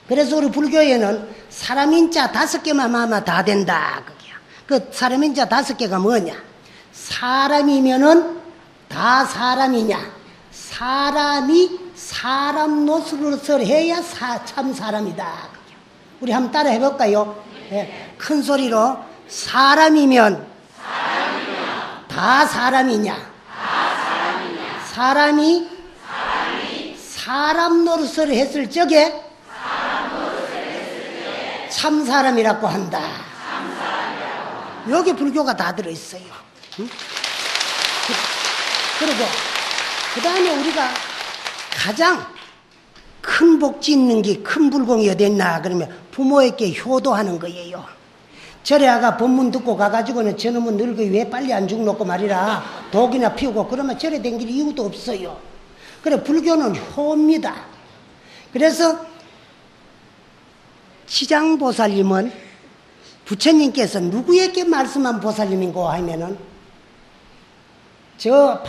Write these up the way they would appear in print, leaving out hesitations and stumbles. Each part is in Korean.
그래서 우리 불교에는 사람인자 5개만 하면 다 된다. 그 사람인자 5개가 뭐냐? 사람이면은 다 사람이냐? 사람이 사람 노릇을 해야 참 사람이다. 우리 한번 따라 해볼까요? 네. 큰 소리로 사람이면 다 사람이냐? 사람이 사람 노릇을 했을 적에 참 사람이라고 한다. 여기 불교가 다 들어있어요. 응? 그리고 그 다음에 우리가 가장 큰 복지 있는 게 큰 불공이 어디 있나 그러면 부모에게 효도하는 거예요. 절에 아가 법문 듣고 가가지고는 저놈은 늙어 왜 빨리 안 죽노고 말이라 독이나 피우고 그러면 절에 댕길 이유도 없어요. 그래 불교는 효입니다. 그래서 지장보살님은 부처님께서 누구에게 말씀한 보살님인고 하면은 저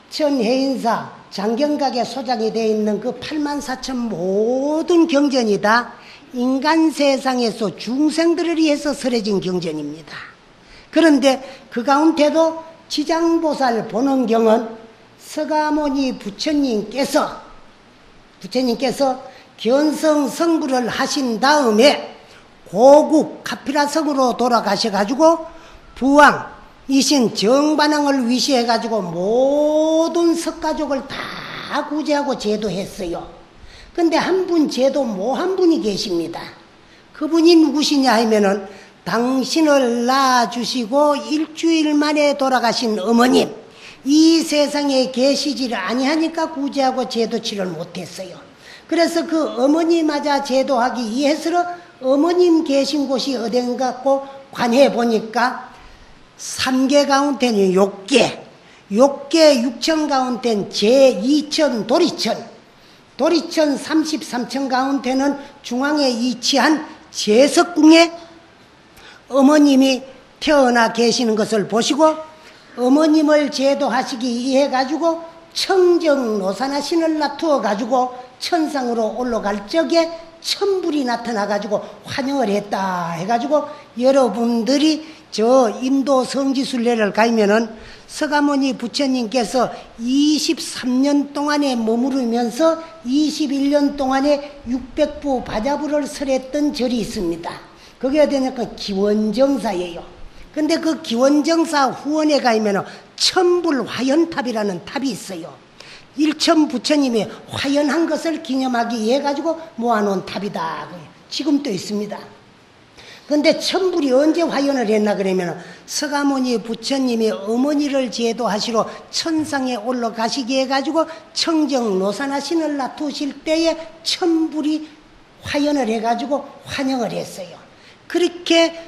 합천해인사 장경각에 소장이 되어 있는 그 84,000 모든 경전이 다 인간 세상에서 중생들을 위해서 설해진 경전입니다. 그런데 그 가운데도 지장보살 본원경은 서가모니 부처님께서 견성 성불을 하신 다음에 고국 카피라성으로 돌아가셔가지고 부왕이신 정반왕을 위시해가지고 모든 석가족을 다 구제하고 제도했어요. 근데 한 분 제도 뭐 한 분이 계십니다. 그분이 누구시냐 하면은 당신을 낳아주시고 일주일 만에 돌아가신 어머님, 이 세상에 계시지를 아니하니까 구제하고 제도치를 못했어요. 그래서 그 어머니마저 제도하기 위해서 어머님 계신 곳이 어딘가고 관해 보니까 3개 가운데는 6개 6천 가운데는 제2천 도리천 33천 가운데는 중앙에 위치한 제석궁에 어머님이 태어나 계시는 것을 보시고 어머님을 제도하시기 위해 가지고 청정노사나 신을 놔두어 가지고 천상으로 올라갈 적에 천불이 나타나 가지고 환영을 했다 해 가지고 여러분들이 저 인도 성지순례를 가면은 서가모니 부처님께서 23년 동안에 머무르면서 21년 동안에 600부 바자부를 설했던 절이 있습니다. 그게 어디냐니까 기원정사예요. 근데 그 기원정사 후원에 가면은 천불 화연탑이라는 탑이 있어요. 일천 부처님이 화연한 것을 기념하기 위해 가지고 모아놓은 탑이다. 지금도 있습니다. 근데 천불이 언제 화연을 했나 그러면 서가모니 부처님이 어머니를 제도하시러 천상에 올라가시게 해가지고 청정노사나 신을 놔두실 때에 천불이 화연을 해가지고 환영을 했어요. 그렇게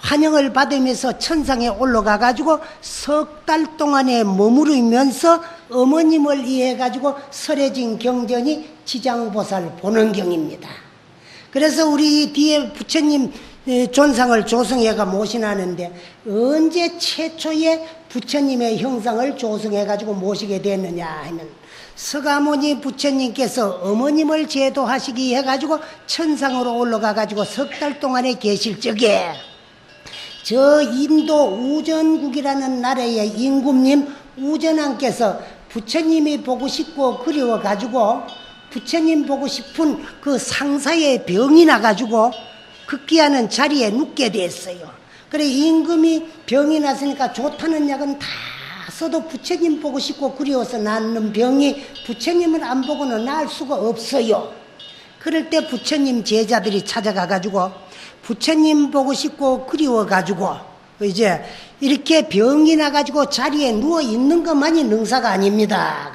환영을 받으면서 천상에 올라가 가지고 석 달 동안에 머무르면서 어머님을 위해 가지고 설해진 경전이 지장보살 본원경입니다. 그래서 우리 뒤에 부처님 존상을 조성해가 모시나는데 언제 최초에 부처님의 형상을 조성해 가지고 모시게 됐느냐 하면 서가모니 부처님께서 어머님을 제도하시기 해 가지고 천상으로 올라가 가지고 석 달 동안에 계실 적에 저 인도 우전국이라는 나라의 임금님 우전왕께서 부처님이 보고 싶고 그리워 가지고 부처님 보고 싶은 그 상사의 병이 나가지고 극기하는 자리에 눕게 됐어요. 그래 임금이 병이 났으니까 좋다는 약은 다 써도 부처님 보고 싶고 그리워서 낫는 병이 부처님을 안 보고는 나을 수가 없어요. 그럴 때 부처님 제자들이 찾아가 가지고 부처님 보고 싶고 그리워 가지고 이제 이렇게 병이 나 가지고 자리에 누워 있는 것만이 능사가 아닙니다.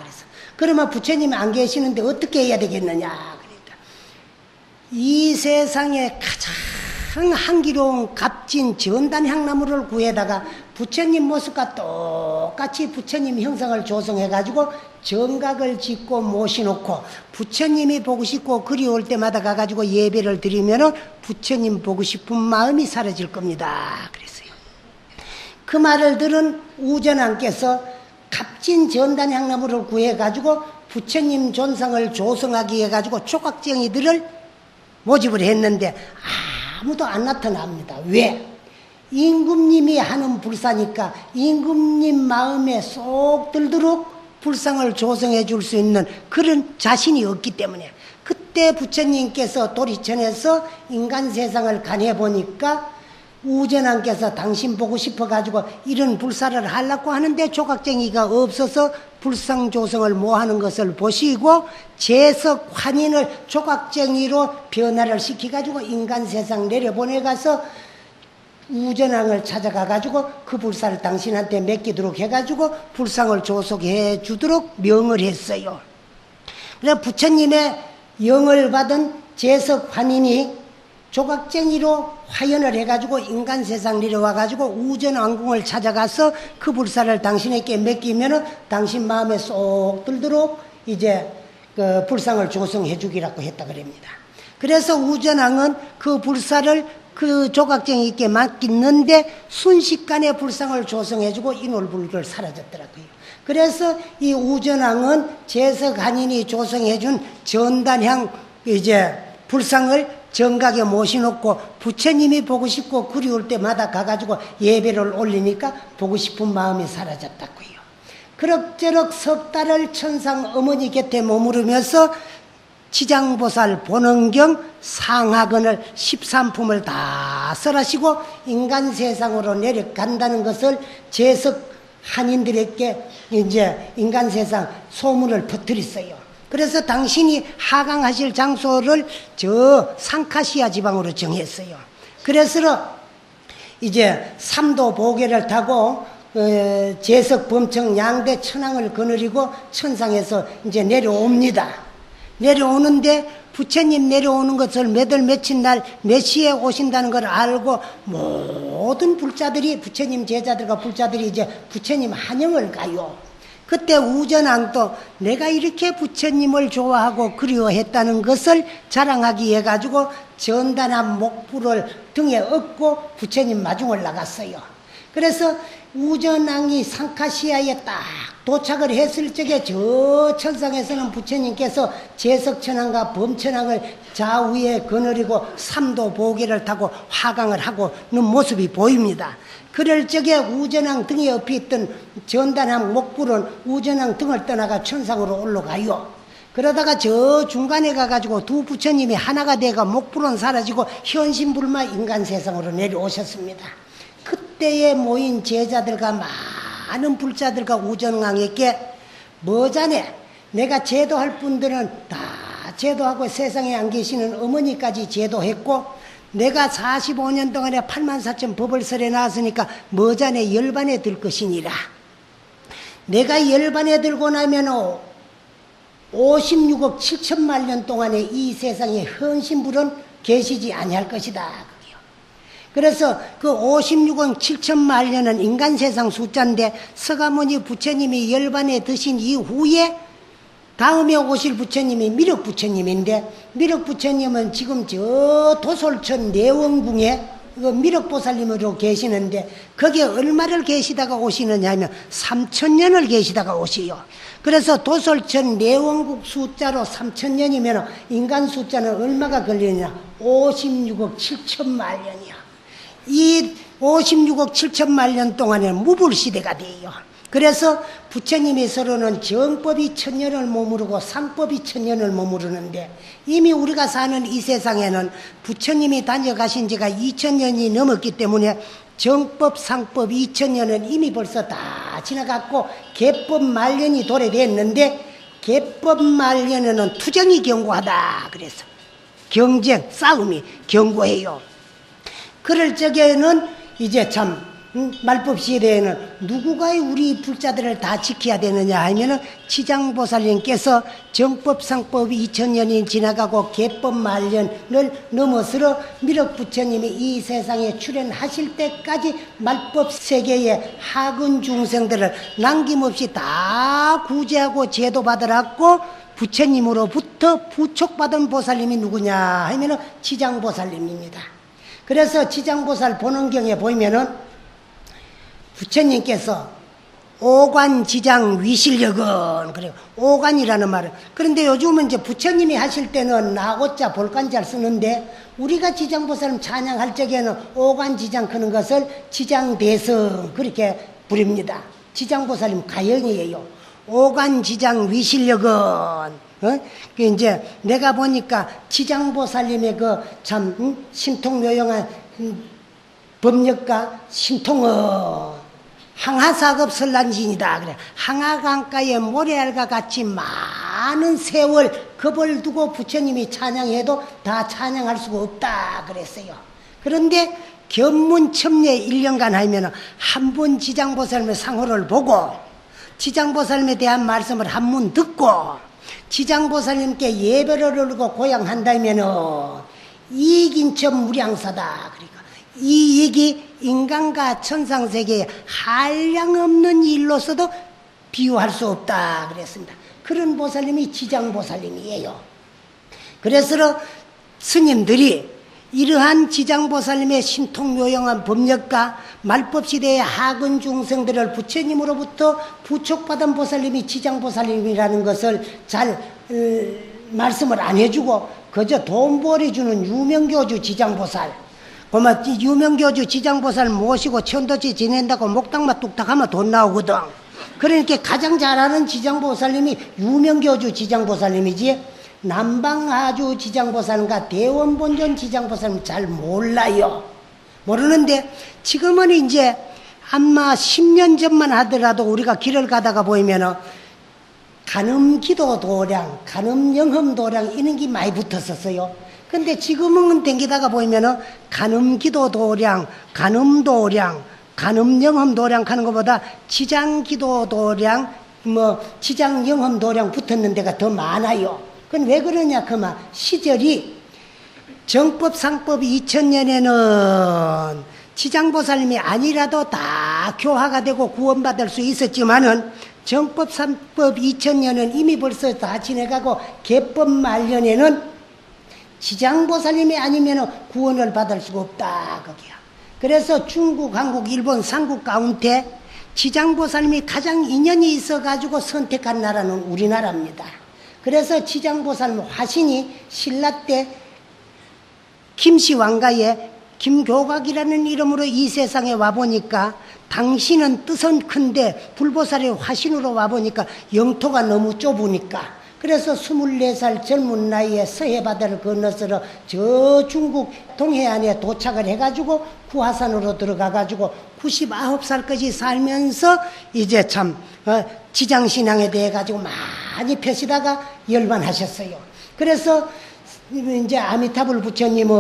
그러면 부처님이 안 계시는데 어떻게 해야 되겠느냐. 그러니까 이 세상에 가장 향기로운 값진 전단향나무를 구해다가 부처님 모습과 똑같이 부처님 형상을 조성해가지고 정각을 짓고 모셔놓고 부처님이 보고 싶고 그리울 때마다 가가지고 예배를 드리면은 부처님 보고 싶은 마음이 사라질 겁니다. 그랬어요. 그 말을 들은 우전왕께서 값진 전단향나무를 구해가지고 부처님 존상을 조성하기 해가지고 조각쟁이들을 모집을 했는데 아무도 안 나타납니다. 왜? 임금님이 하는 불사니까 임금님 마음에 쏙 들도록 불상을 조성해 줄 수 있는 그런 자신이 없기 때문에, 그때 부처님께서 도리천에서 인간 세상을 가해 보니까 우전왕께서 당신 보고 싶어 가지고 이런 불사를 하려고 하는데 조각쟁이가 없어서 불상 조성을 못 하는 것을 보시고 재석 환인을 조각쟁이로 변화를 시켜 가지고 인간 세상 내려보내 가서 우전왕을 찾아가 가지고 그 불사를 당신한테 맡기도록 해 가지고 불상을 조성해 주도록 명을 했어요. 그래서 부처님의 영을 받은 재석 환인이 조각쟁이로 화연을 해가지고 인간 세상 내려와가지고 우전왕궁을 찾아가서 그 불사를 당신에게 맡기면은 당신 마음에 쏙 들도록 이제 그 불상을 조성해 주기라고 했다 그럽니다. 그래서 우전왕은 그 불사를 그 조각쟁이께 맡겼는데 순식간에 불상을 조성해주고 인월불결 사라졌더라고요. 그래서 이 우전왕은 재석한인이 조성해준 전단향 이제 불상을 정각에 모셔놓고 부처님이 보고 싶고 그리울 때마다 가가지고 예배를 올리니까 보고 싶은 마음이 사라졌다고요. 그럭저럭 석 달을 천상 어머니 곁에 머무르면서 지장보살 본원경 상하근을 13품을 다 설하시고 인간 세상으로 내려간다는 것을 재석 한인들에게 이제 인간 세상 소문을 퍼뜨렸어요. 그래서 당신이 하강하실 장소를 저 상카시아 지방으로 정했어요. 그래서 이제 삼도 보계를 타고 재석 범청 양대 천왕을 거느리고 천상에서 이제 내려옵니다. 내려오는데 부처님 내려오는 것을 몇월 며칠 날 몇 시에 오신다는 걸 알고 모든 불자들이 부처님 제자들과 불자들이 이제 부처님 한영을 가요. 그때 우전왕도 내가 이렇게 부처님을 좋아하고 그리워했다는 것을 자랑하기 위해 가지고 전단한 목불을 등에 업고 부처님 마중을 나갔어요. 그래서 우전왕이 상카시아에 딱 도착을 했을 적에 저 천상에서는 부처님께서 재석천왕과 범천왕을 좌우에 거느리고 삼도 보계를 타고 화강을 하고 있는 모습이 보입니다. 그럴 적에 우전왕 등에 옆에 있던 전단한 목불은 우전왕 등을 떠나가 천상으로 올라가요. 그러다가 저 중간에 가가지고 두 부처님이 하나가 돼가 목불은 사라지고 현신불마 인간 세상으로 내려오셨습니다. 그때에 모인 제자들과 많은 불자들과 우전왕에게 뭐자네, 내가 제도할 분들은 다 제도하고 세상에 안 계시는 어머니까지 제도했고 내가 45년 동안에 84,000 법을 설해 나왔으니까 뭐자네 열반에 들 것이니라. 내가 열반에 들고 나면 56억 7천만 년 동안에 이 세상에 헌신불은 계시지 아니할 것이다. 그래서 그 56억 7천만 년은 인간 세상 숫자인데 서가모니 부처님이 열반에 드신 이후에 다음에 오실 부처님이 미륵 부처님인데 미륵 부처님은 지금 저 도솔천 내원궁에 미륵 보살님으로 계시는데 거기에 얼마를 계시다가 오시느냐 하면 3,000년을 계시다가 오시요. 그래서 도솔천 내원국 숫자로 3,000년이면 인간 숫자는 얼마가 걸리느냐 56억 7천만 년이야. 이 56억 7천만 년 동안에는 무불시대가 돼요. 그래서 부처님이 서로는 정법이 1000년을 머무르고 상법이 1000년을 머무르는데 이미 우리가 사는 이 세상에는 부처님이 다녀가신 지가 2000년이 넘었기 때문에 정법, 상법 2000년은 이미 벌써 다 지나갔고 개법 말년이 도래됐는데 개법 말년에는 투쟁이 견고하다. 그래서 경쟁, 싸움이 견고해요. 그럴 적에는 이제 참 말법 시대에는 누구가 우리 불자들을 다 지켜야 되느냐 하면은 지장보살님께서 정법 상법이 2000년이 지나가고 개법 말년을 넘어서 미륵 부처님이 이 세상에 출현하실 때까지 말법 세계의 하근 중생들을 남김없이 다 구제하고 제도받으라고 부처님으로부터 부촉받은 보살님이 누구냐 하면은 지장보살님입니다. 그래서 지장보살 본원경에 보면은 부처님께서 오관지장 위실력은 그래요. 오관이라는 말은. 그런데 요즘은 이제 부처님이 하실 때는 나고자 볼간자를 쓰는데 우리가 지장보살님 찬양할 적에는 오관지장 크는 것을 지장대성 그렇게 부릅니다. 지장보살님 가영이에요. 오관지장 위실력은 그 이제 내가 보니까 지장보살님의 그 참 신통묘용한 법력과 신통은 항하사급 설란진이다. 그래. 항하강가에 모래알과 같이 많은 세월 겁을 두고 부처님이 찬양해도 다 찬양할 수가 없다. 그랬어요. 그런데 견문첨례 1년간 하면 한 번 지장보살님의 상호를 보고 지장보살님에 대한 말씀을 한문 듣고 지장보살님께 예배를 올리고 고향한다면은 이익인천 무량사다. 그러니까 이익이 인간과 천상세계에 한량없는 일로서도 비유할 수 없다 그랬습니다. 그런 보살님이 지장보살님이에요. 그래서 스님들이 이러한 지장보살님의 신통묘용한 법력과 말법시대의 하근 중생들을 부처님으로부터 부촉받은 보살님이 지장보살님이라는 것을 잘 말씀을 안 해주고 그저 돈벌이 주는 유명교주 지장보살 고마 유명교주 지장보살 모시고 천도지 지낸다고 목당만 뚝딱 하면 돈 나오거든. 그러니까 가장 잘하는 지장보살님이 유명교주 지장보살님이지 남방하주 지장보살님과 대원본전 지장보살님 잘 몰라요. 모르는데 지금은 이제 아마 10년 전만 하더라도 우리가 길을 가다가 보이면은 간음기도 도량, 간음영험 도량 이런 게 많이 붙었었어요. 근데 지금은 댕기다가 보면은 간음기도 도량, 간음도량, 간음영험 도량 하는 것보다 지장기도 도량, 지장영험 도량 붙었는 데가 더 많아요. 그건 왜 그러냐 그만 시절이 정법 상법이 2000년에는 지장보살님이 아니라도 다 교화가 되고 구원받을 수 있었지만은 정법 상법 2000년은 이미 벌써 다 지내가고 개법 말년에는 지장보살님이 아니면 구원을 받을 수가 없다 거기야. 그래서 중국, 한국, 일본, 삼국 가운데 지장보살님이 가장 인연이 있어가지고 선택한 나라는 우리나라입니다. 그래서 지장보살님 화신이 신라 때 김씨 왕가에 김교각이라는 이름으로 이 세상에 와보니까 당신은 뜻은 큰데 불보살의 화신으로 와보니까 영토가 너무 좁으니까 그래서 24살 젊은 나이에 서해바다를 건너서 저 중국 동해안에 도착을 해가지고 구하산으로 들어가가지고 99살까지 살면서 이제 참 지장신앙에 대해 가지고 많이 펴시다가 열반하셨어요. 그래서 이제 아미타불 부처님은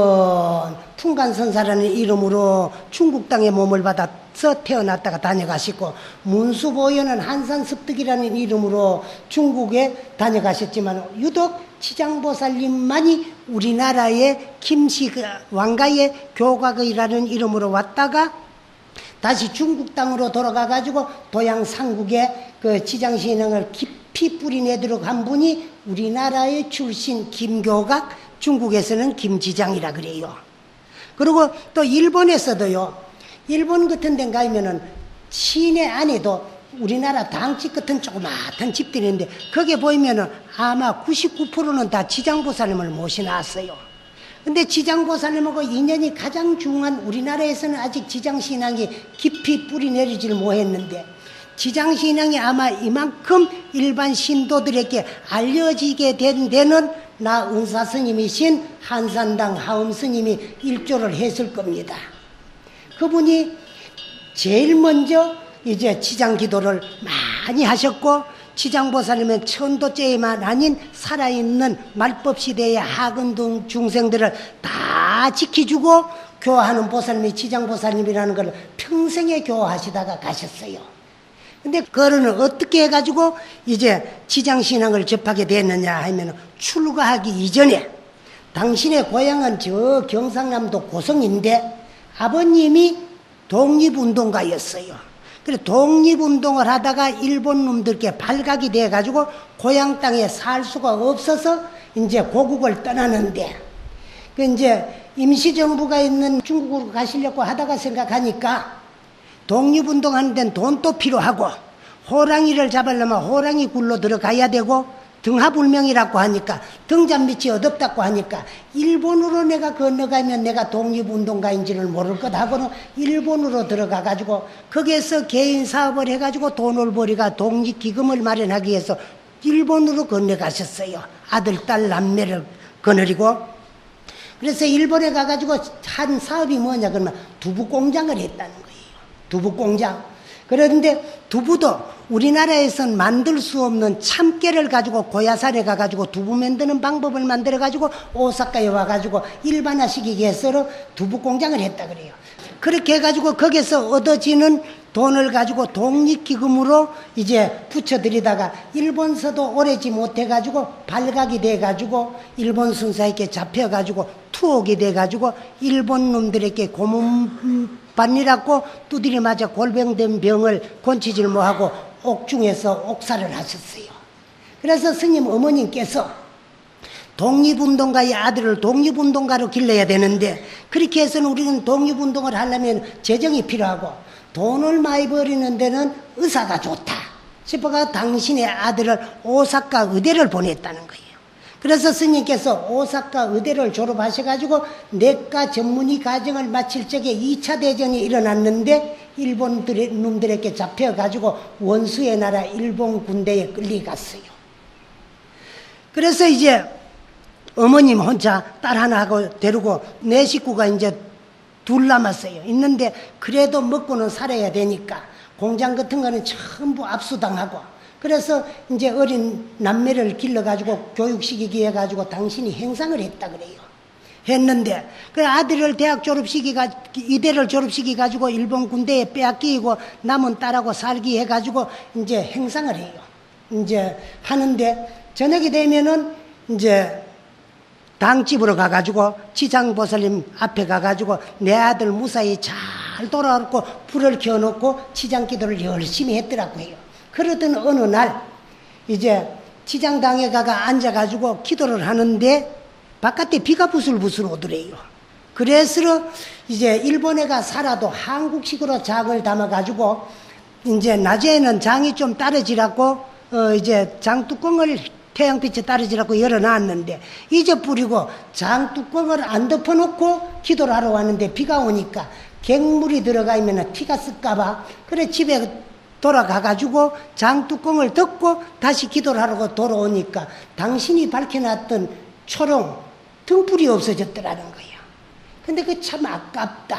풍간선사라는 이름으로 중국 땅에 몸을 받아서 태어났다가 다녀가시고 문수보현은 한산습득이라는 이름으로 중국에 다녀가셨지만 유독 지장보살님만이 우리나라의 김씨 왕가의 교각이라는 이름으로 왔다가 다시 중국 땅으로 돌아가 가지고 도양 삼국에 그 지장신앙을 깊이 뿌리내도록 한 분이 우리나라의 출신 김교각, 중국에서는 김지장이라 그래요. 그리고 또 일본에서도요. 일본 같은 데 가면은 시내 안에도 우리나라 당집 같은 조그마한 집들이 있는데 거기에 보이면은 아마 99%는 다 지장보살님을 모셔놨어요. 근데 지장보살님하고 인연이 가장 중요한 우리나라에서는 아직 지장신앙이 깊이 뿌리내리질 못했는데 지장신앙이 아마 이만큼 일반 신도들에게 알려지게 된 데는 나 은사스님이신 한산당 하음스님이 일조를 했을 겁니다. 그분이 제일 먼저 이제 지장기도를 많이 하셨고 지장보살님은 천도죄에만 아닌 살아있는 말법시대의 하근등 중생들을 다 지켜주고 교화하는 보살님이 지장보살님이라는 걸 평생에 교화하시다가 가셨어요. 근데 그거는 어떻게 해가지고 이제 지장신앙을 접하게 됐느냐 하면 출가하기 이전에 당신의 고향은 저 경상남도 고성인데 아버님이 독립운동가였어요. 그래 독립운동을 하다가 일본 놈들께 발각이 돼가지고 고향 땅에 살 수가 없어서 이제 고국을 떠나는데 그 이제 임시정부가 있는 중국으로 가시려고 하다가 생각하니까 독립운동하는 데는 돈도 필요하고 호랑이를 잡으려면 호랑이 굴로 들어가야 되고 등하불명이라고 하니까 등잔밑이 어둡다고 하니까 일본으로 내가 건너가면 내가 독립운동가인지를 모를 것 하고는 일본으로 들어가 가지고 거기에서 개인 사업을 해 가지고 돈을 벌이가 독립기금을 마련하기 위해서 일본으로 건너가셨어요. 아들, 딸, 남매를 거느리고. 그래서 일본에 가가지고 한 사업이 뭐냐 그러면 두부공장을 했다는 거예요. 두부공장. 그런데 두부도 우리나라에선 만들 수 없는 참깨를 가지고 고야산에 가가지고 두부 만드는 방법을 만들어가지고 오사카에 와가지고 일반화시키기 위해서 두부공장을 했다 그래요. 그렇게 해가지고 거기서 얻어지는 돈을 가지고 독립기금으로 이제 붙여드리다가 일본서도 오래지 못해가지고 발각이 돼가지고 일본 순사에게 잡혀가지고 투옥이 돼가지고 일본 놈들에게 고문반이라고 두드려 맞아 골병된 병을 고치질 못하고 옥중에서 옥살을 하셨어요. 그래서 스님 어머님께서 독립운동가의 아들을 독립운동가로 길러야 되는데 그렇게 해서는 우리는 독립운동을 하려면 재정이 필요하고 돈을 많이 버리는 데는 의사가 좋다 싶어가 당신의 아들을 오사카 의대를 보냈다는 거예요. 그래서 스님께서 오사카 의대를 졸업하셔가지고 내과 전문의 과정을 마칠 적에 2차 대전이 일어났는데 일본 놈들에게 잡혀가지고 원수의 나라 일본 군대에 끌려갔어요. 그래서 이제 어머님 혼자 딸 하나하고 데리고 내 식구가 이제 둘 남았어요. 있는데 그래도 먹고는 살아야 되니까 공장 같은 거는 전부 압수당하고 그래서 이제 어린 남매를 길러가지고 교육시키기 해가지고 당신이 행상을 했다 그래요. 했는데 그 아들을 대학 졸업시키가 이대를 졸업시키가지고 일본 군대에 빼앗기고 남은 딸하고 살기 해가지고 이제 행상을 해요. 이제 하는데 저녁이 되면은 이제 당집으로 가가지고 치장보살님 앞에 가가지고 내 아들 무사히 잘 돌아왔고 불을 켜놓고 치장기도를 열심히 했더라고 해요. 그러던 어느 날 이제 치장당에 가가 앉아가지고 기도를 하는데 바깥에 비가 부슬부슬 오더래요. 그래서 이제 일본에 가 살아도 한국식으로 장을 담아가지고 이제 낮에는 장이 좀 떨어지라고 이제 장뚜껑을 태양빛에 떨어지라고 열어놨는데 이제 뿌리고 장뚜껑을 안 덮어놓고 기도를 하러 왔는데 비가 오니까 갱물이 들어가 있으면 티가 쓸까봐 그래 집에 돌아가가지고 장뚜껑을 덮고 다시 기도를 하려고 돌아오니까 당신이 밝혀놨던 초롱 등불이 없어졌더라는 거예요. 근데 그 참 아깝다.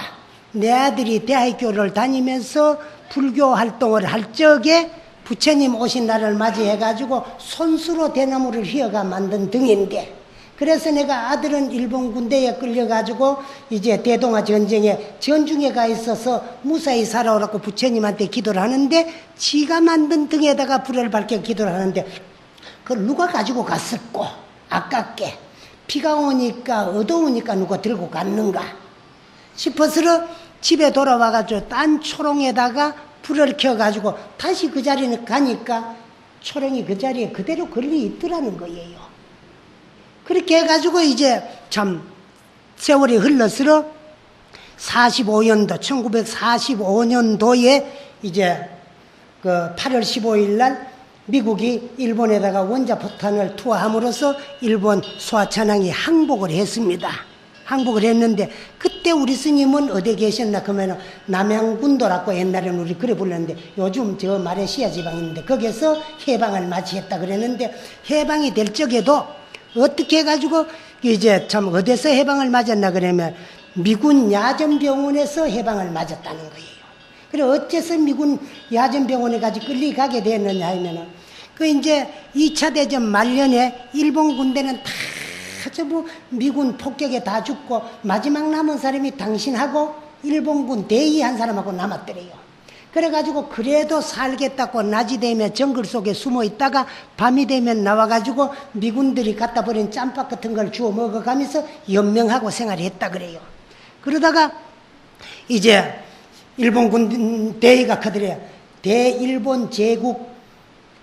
내 아들이 대학교를 다니면서 불교 활동을 할 적에 부처님 오신 날을 맞이해가지고 손수로 대나무를 휘어가 만든 등인데 그래서 내가 아들은 일본 군대에 끌려가지고 이제 대동아 전쟁에 전중에 가 있어서 무사히 살아오라고 부처님한테 기도를 하는데 지가 만든 등에다가 불을 밝혀 기도를 하는데 그걸 누가 가지고 갔을꼬 아깝게 비가 오니까 어두우니까 누가 들고 갔는가 싶어서 집에 돌아와가지고 딴 초롱에다가 불을 켜가지고 다시 그 자리에 가니까 초롱이 그 자리에 그대로 걸려 있더라는 거예요. 그렇게 해가지고 이제 참 세월이 흘러서 45년도 1945년도에 이제 그 8월 15일 날 미국이 일본에다가 원자폭탄을 투하함으로써 일본 소아천왕이 항복을 했습니다. 항복을 했는데 그때 우리 스님은 어디에 계셨나 그러면 남양군도라고 옛날에는 우리 그래 불렀는데 요즘 저 마레시아 지방에 있는데 거기서 해방을 맞이했다 그랬는데 해방이 될 적에도 어떻게 해가지고 이제 참 어디서 해방을 맞았나 그러면 미군 야전병원에서 해방을 맞았다는 거예요. 그래 어째서 미군 야전병원에 까지 끌려가게 됐느냐 하면은 그 이제 2차 대전 말년에 일본 군대는 다 전부 미군 폭격에 다 죽고 마지막 남은 사람이 당신하고 일본군 대위 한 사람하고 남았더래요. 그래가지고 그래도 살겠다고 낮이 되면 정글 속에 숨어 있다가 밤이 되면 나와가지고 미군들이 갖다 버린 짬밥 같은 걸 주워 먹어가면서 연명하고 생활했다 그래요. 그러다가 이제 일본군 대위가 그들이에요. 대일본 제국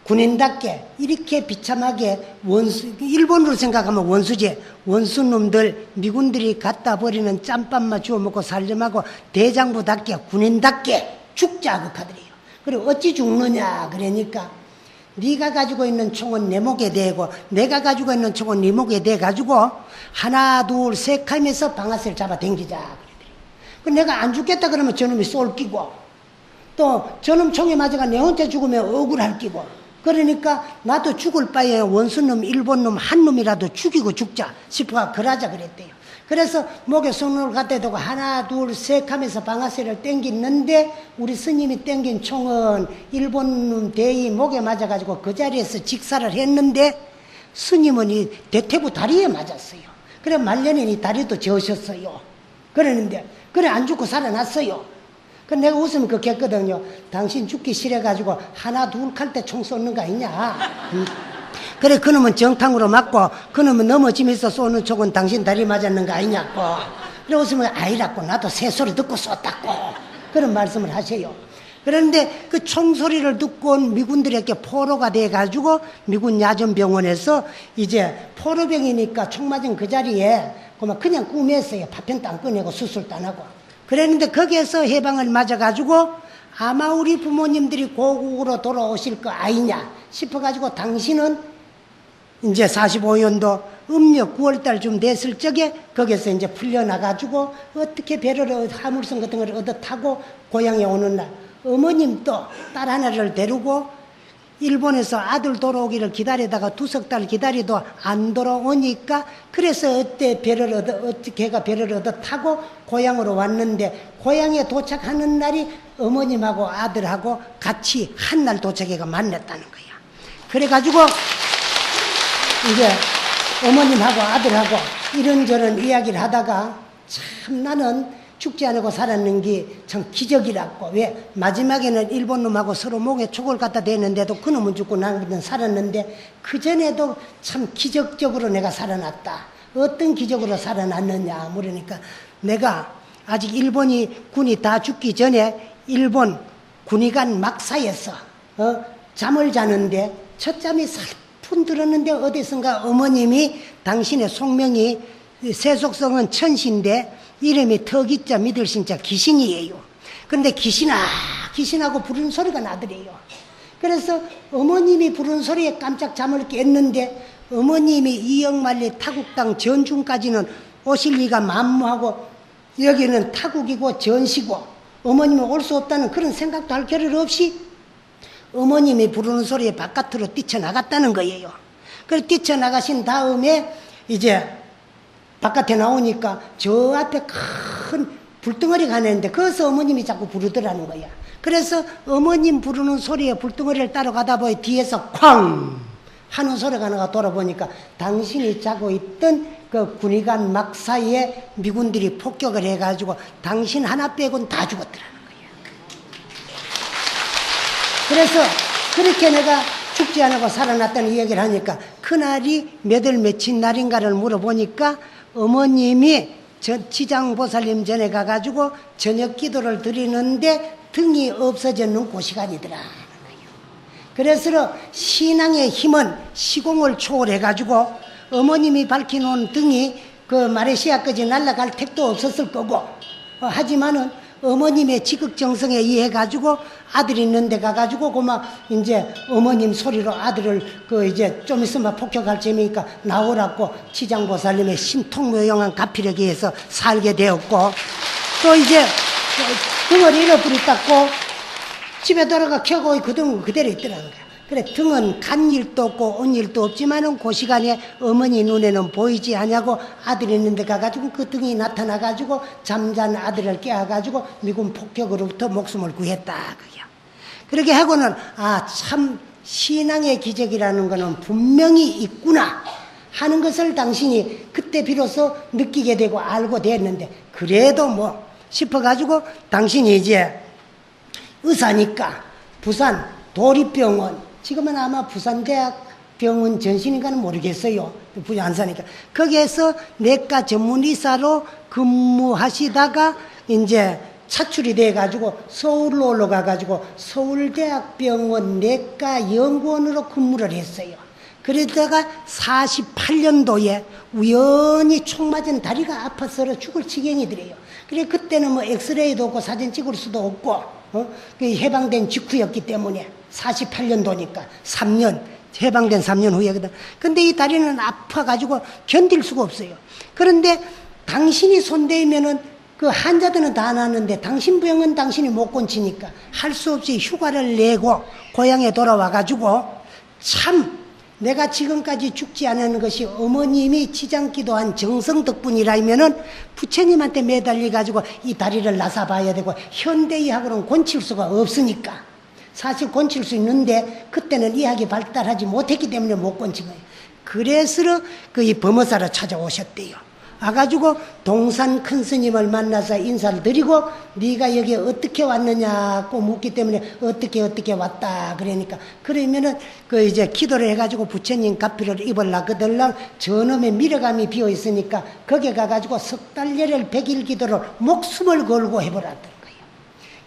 군인답게 이렇게 비참하게 일본으로 생각하면 원수제, 원수놈들, 미군들이 갖다 버리는 짬밥만 주워 먹고 살림하고 대장부답게 군인답게 죽자 그 카드래요. 그리고 어찌 죽느냐 그러니까 네가 가지고 있는 총은 내 목에 대고 내가 가지고 있는 총은 네 목에 대 가지고 하나 둘 셋 하면서 방아쇠를 잡아 당기자 그러더래요. 내가 안 죽겠다 그러면 저놈이 쏠 끼고 또 저놈 총에 맞아가 내 혼자 죽으면 억울할 끼고 그러니까 나도 죽을 바에 원수놈 일본놈 한 놈이라도 죽이고 죽자 싶어가 그러자 그랬대요. 그래서 목에 손을 갖다 대고 하나 둘 셋 하면서 방아쇠를 당겼는데 우리 스님이 당긴 총은 일본놈 대이 목에 맞아가지고 그 자리에서 직사를 했는데 스님은 이 대퇴부 다리에 맞았어요. 그래 말년에 이 다리도 저으셨어요. 그러는데 그래 안 죽고 살아났어요. 그 내가 웃으면 그렇게 했거든요. 당신 죽기 싫어가지고 하나 둘 칼 때 총 쏘는 거 아니냐. 그래 그놈은 정탕으로 맞고 그놈은 넘어지면서 쏘는 총은 당신 다리 맞았는 거 아니냐고. 그래 웃으면 아니라고 나도 새소리 듣고 쏘았다고 그런 말씀을 하세요. 그런데 그 총소리를 듣고 온 미군들에게 포로가 돼가지고 미군 야전병원에서 이제 포로병이니까 총 맞은 그 자리에 그냥 꿈했어요. 파편도 안 꺼내고 수술도 안 하고. 그랬는데 거기에서 해방을 맞아가지고 아마 우리 부모님들이 고국으로 돌아오실 거 아니냐 싶어가지고 당신은 이제 45년도 음력 9월달쯤 됐을 적에 거기서 이제 풀려나가지고 어떻게 배를 화물선 같은 걸 얻어 타고 고향에 오는 날 어머님도 딸 하나를 데리고 일본에서 아들 돌아오기를 기다리다가 2석 기다리도 안 돌아오니까 그래서 어때 걔가 배를 얻어 타고 고향으로 왔는데 고향에 도착하는 날이 어머님하고 아들하고 같이 한 날 도착해가 만났다는 거야. 그래가지고 이제 어머님하고 아들하고 이런저런 이야기를 하다가 참 나는 죽지 않고 살았는 게 참 기적이라고. 왜? 마지막에는 일본 놈하고 서로 목에 촉을 갖다 대는데도 그놈은 죽고 나는 살았는데 그전에도 참 기적적으로 내가 살아났다. 어떤 기적으로 살아났느냐 물으니까 내가 아직 일본이 군이 다 죽기 전에 일본 군의관 막사에서 잠을 자는데 첫잠이 살푼 들었는데 어디선가 어머님이 당신의 속명이 세속성은 천신데 이름이 턱이자 믿을신자 귀신이에요. 그런데 귀신하고 부르는 소리가 나더래요. 그래서 어머님이 부르는 소리에 깜짝 잠을 깼는데 어머님이 이영만리 타국당 전중까지는 오실 리가 만무하고 여기는 타국이고 전시고 어머님은 올 수 없다는 그런 생각도 할 겨를 없이 어머님이 부르는 소리에 바깥으로 뛰쳐나갔다는 거예요. 그래서 뛰쳐나가신 다음에 이제 바깥에 나오니까 저 앞에 큰 불덩어리가 하나 있는데 거기서 어머님이 자꾸 부르더라는 거야. 그래서 어머님 부르는 소리에 불덩어리를 따라가다 보니 뒤에서 쾅 하는 소리가 나가 돌아보니까 당신이 자고 있던 그 군의관 막 사이에 미군들이 폭격을 해가지고 당신 하나 빼고는 다 죽었더라는 거야. 그래서 그렇게 내가 죽지 않고 살아났다는 이야기를 하니까 그날이 몇 월 며칠 날인가를 물어보니까 어머님이 지장보살님 전에 가가지고 저녁 기도를 드리는데 등이 없어졌는 그 시간이더라. 그래서 신앙의 힘은 시공을 초월해가지고 어머님이 밝혀놓은 등이 그 마레시아까지 날아갈 택도 없었을 거고 하지만은 어머님의 지극정성에 의해가지고 아들이 있는데 가가지고 그만 이제 어머님 소리로 아들을 그 이제 좀 있으면 폭격할 재미니까 나오라고 지장보살님의 신통묘용한 가피력에 의해서 살게 되었고 또 이제 등을 잃어버렸다고 집에 돌아가 켜고 그 등은 그대로 있더라는 거야. 그래 등은 간 일도 없고 온 일도 없지만은 그 시간에 어머니 눈에는 보이지 않냐고 아들이 있는데 가가지고 그 등이 나타나가지고 잠잔 아들을 깨워가지고 미군 폭격으로부터 목숨을 구했다 그게. 그렇게 하고는 아 참 신앙의 기적이라는 거는 분명히 있구나 하는 것을 당신이 그때 비로소 느끼게 되고 알고 됐는데 그래도 뭐 싶어가지고 당신이 이제 의사니까 부산 도립병원 지금은 아마 부산대학병원 전신인가는 모르겠어요. 부산 안 사니까. 거기에서 내과 전문의사로 근무하시다가 이제 차출이 돼가지고 서울로 올라가가지고 서울대학병원 내과연구원으로 근무를 했어요. 그러다가 48년도에 우연히 총 맞은 다리가 아파서 죽을 지경이더래요. 그래 그때는 뭐 엑스레이도 없고 사진 찍을 수도 없고 그 해방된 직후였기 때문에 48년도니까 3년 해방된 3년 후에거든. 근데 이 다리는 아파가지고 견딜 수가 없어요. 그런데 당신이 손대면은 그 환자들은 다 나았는데 당신 병은 당신이 못 고치니까 할 수 없이 휴가를 내고 고향에 돌아와가지고 참 내가 지금까지 죽지 않은 것이 어머님이 지장기도한 정성 덕분이라면은 부처님한테 매달려가지고 이 다리를 나사봐야 되고 현대의학으로는 고칠 수가 없으니까 사실 고칠 수 있는데 그때는 의학이 발달하지 못했기 때문에 못 고친 거예요. 그래서 그 이 범어사를 찾아오셨대요. 와가지고 동산 큰 스님을 만나서 인사를 드리고 네가 여기 어떻게 왔느냐고 묻기 때문에 어떻게 왔다 그러니까 그러면은 그 이제 기도를 해가지고 부처님 가피를 입으려거들랑 저놈의 미러감이 비어 있으니까 거기에 가가지고 석 달 열흘 100일 기도를 목숨을 걸고 해보라던 거예요.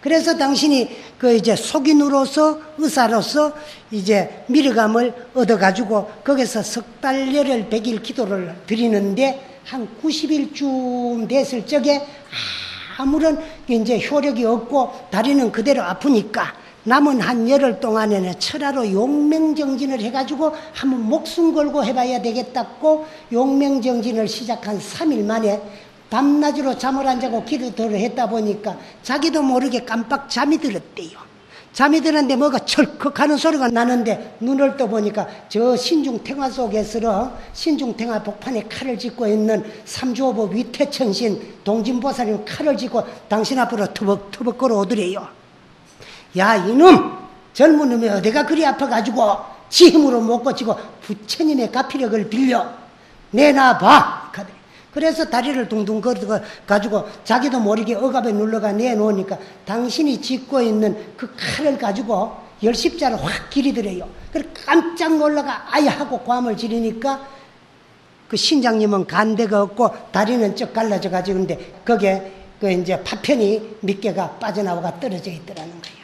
그래서 당신이 그 이제 속인으로서 의사로서 이제 미러감을 얻어가지고 거기서 석 달 열흘 100일 기도를 드리는데 한 90일쯤 됐을 적에 아무런 이제 효력이 없고 다리는 그대로 아프니까 남은 한 열흘 동안에는 철화로 용맹정진을 해가지고 한번 목숨 걸고 해봐야 되겠다고 용맹정진을 시작한 3일 만에 밤낮으로 잠을 안 자고 기도를 했다 보니까 자기도 모르게 깜빡 잠이 들었대요. 잠이 드는데 뭐가 철컥 하는 소리가 나는데 눈을 떠보니까 저 신중탱화 속에서 신중탱화 복판에 칼을 짚고 있는 삼주오법 위태천신 동진보살님 칼을 짚고 당신 앞으로 터벅터벅 걸어오더래요. 야 이놈 젊은 놈이 어디가 그리 아파가지고 지 힘으로 못 고치고 부처님의 가피력을 빌려 내놔봐. 그래서 다리를 둥둥 걸어가지고 자기도 모르게 억압에 눌러가 내놓으니까 당신이 짚고 있는 그 칼을 가지고 열십자를 확 기리더래요. 그래서 깜짝 놀라가 아야 하고 고함을 지르니까 그 신장님은 간대가 없고 다리는 쩍 갈라져 가지고 근데 거기에 그 이제 파편이 몇 개가 빠져나오가 떨어져 있더라는 거예요.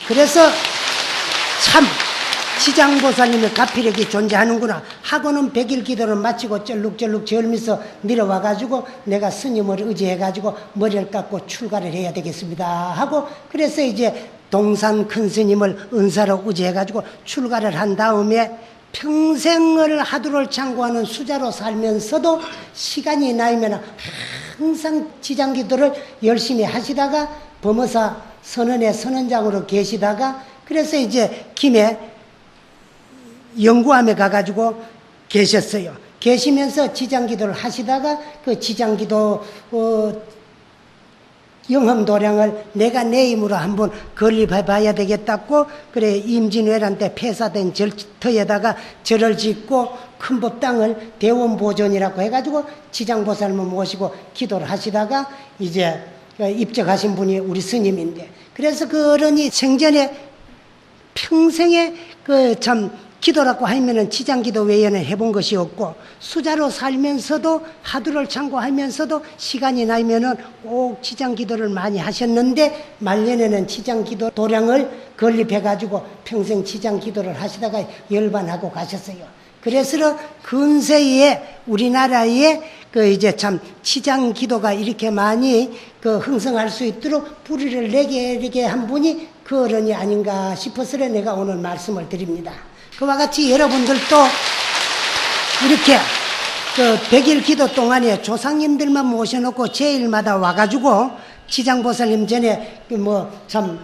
그래서 참 지장보살님의 가피력이 존재하는구나 하고는 100일 기도를 마치고 쩔룩쩔룩 절미서 내려와가지고 내가 스님을 의지해가지고 머리를 깎고 출가를 해야 되겠습니다 하고 그래서 이제 동산 큰 스님을 은사로 의지해가지고 출가를 한 다음에 평생을 하두를 창고하는 수자로 살면서도 시간이 나면 항상 지장기도를 열심히 하시다가 범어사 선언의 선언장으로 계시다가 그래서 이제 김해 영구함에 가가지고 계셨어요. 계시면서 지장기도를 하시다가 그 지장기도 영험도량을 내가 내 힘으로 한번 건립해봐야 되겠다고 그래 임진왜란 때 폐사된 절터에다가 절을 짓고 큰 법당을 대원보존이라고 해가지고 지장보살을 모시고 기도를 하시다가 이제 입적하신 분이 우리 스님인데 그래서 그 어른이 생전에 평생에 참 기도라고 하면은 지장기도 외에는 해본 것이 없고 수자로 살면서도 하두를 창고하면서도 시간이 나면은 꼭 지장기도를 많이 하셨는데 말년에는 지장기도 도량을 건립해가지고 평생 지장기도를 하시다가 열반하고 가셨어요. 그래서 근세에 우리나라에 그 이제 참 지장기도가 이렇게 많이 그 흥성할 수 있도록 뿌리를 내게 한 분이 그 어른이 아닌가 싶어서 내가 오늘 말씀을 드립니다. 그와 같이 여러분들도 이렇게 그 100일 기도 동안에 조상님들만 모셔놓고 제일마다 와가지고 지장보살님 전에 뭐 참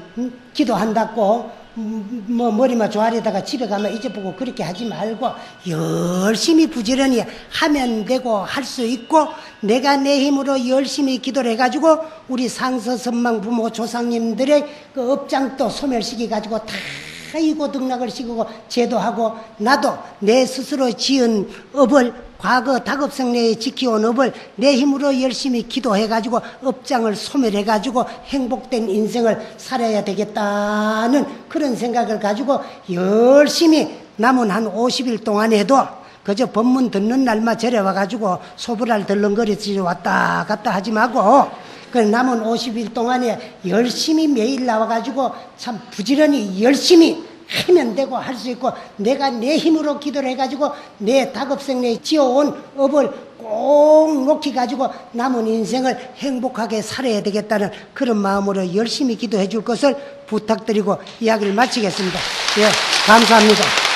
기도한다고 뭐 머리만 조아리다가 집에 가면 잊어보고 그렇게 하지 말고 열심히 부지런히 하면 되고 할 수 있고 내가 내 힘으로 열심히 기도를 해가지고 우리 상서선망 부모 조상님들의 그 업장도 소멸시켜 가지고 다 이고 등락을 시키고 제도하고 나도 내 스스로 지은 업을 과거 닭업성내에 지켜온 업을 내 힘으로 열심히 기도해가지고 업장을 소멸해가지고 행복된 인생을 살아야 되겠다는 그런 생각을 가지고 열심히 남은 한 50일 동안에도 그저 법문 듣는 날만 절에 와가지고 소불알 덜렁거리지 왔다 갔다 하지 말고 그 남은 50일 동안에 열심히 매일 나와가지고 참 부지런히 열심히 하면 되고 할 수 있고 내가 내 힘으로 기도를 해가지고 내 다급생내 지어온 업을 꼭 놓기 가지고 남은 인생을 행복하게 살아야 되겠다는 그런 마음으로 열심히 기도해 줄 것을 부탁드리고 이야기를 마치겠습니다. 예, 감사합니다.